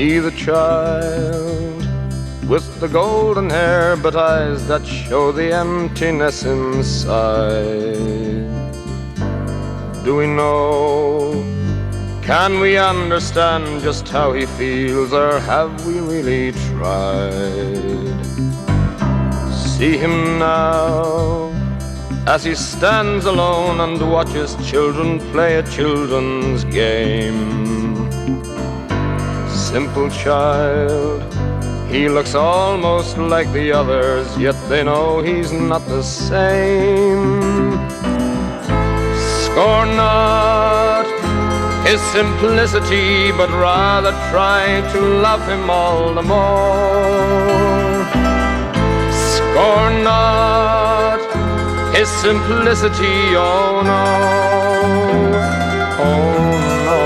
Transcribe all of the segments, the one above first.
See the child with the golden hair, but eyes that show the emptiness inside. Do we know? Can we understand just how he feels, or have we really tried? See him now as he stands alone and watches children play a children's game. Simple child, he looks almost like the others, yet they know he's not the same. Scorn not his simplicity, but rather try to love him all the more. Scorn not his simplicity, oh no, oh no.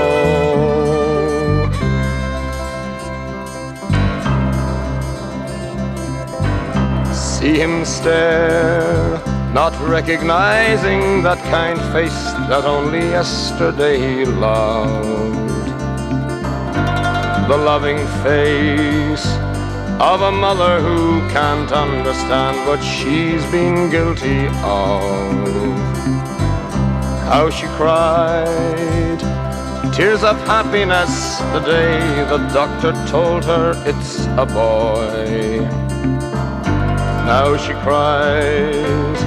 See him stare, not recognizing that kind face that only yesterday he loved. The loving face of a mother who can't understand what she's been guilty of. How she cried tears of happiness the day the doctor told her it's a boy. Now she cries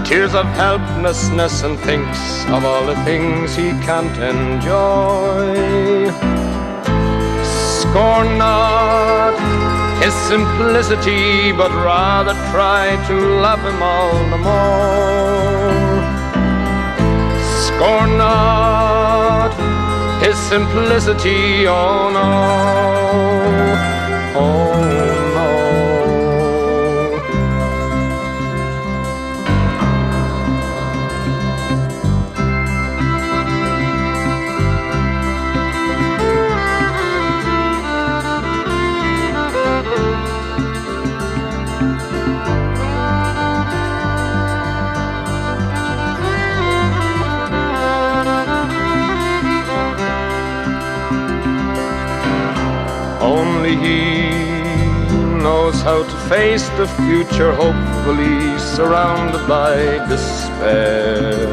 tears of helplessness and thinks of all the things he can't enjoy. Scorn not his simplicity, but rather try to love him all the more. Scorn not his simplicity, oh no, oh no. Only he knows how to face the future, hopefully surrounded by despair.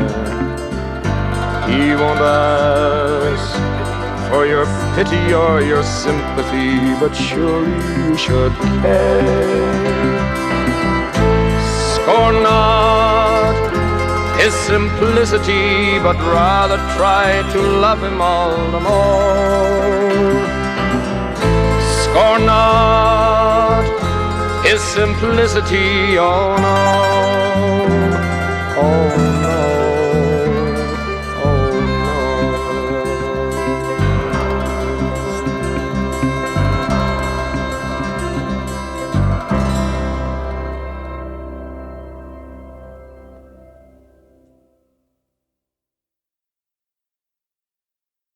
He won't ask for your pity or your sympathy, but surely you should care. Scorn not his simplicity, but rather try to love him all the more. Scorn not his simplicity, oh no.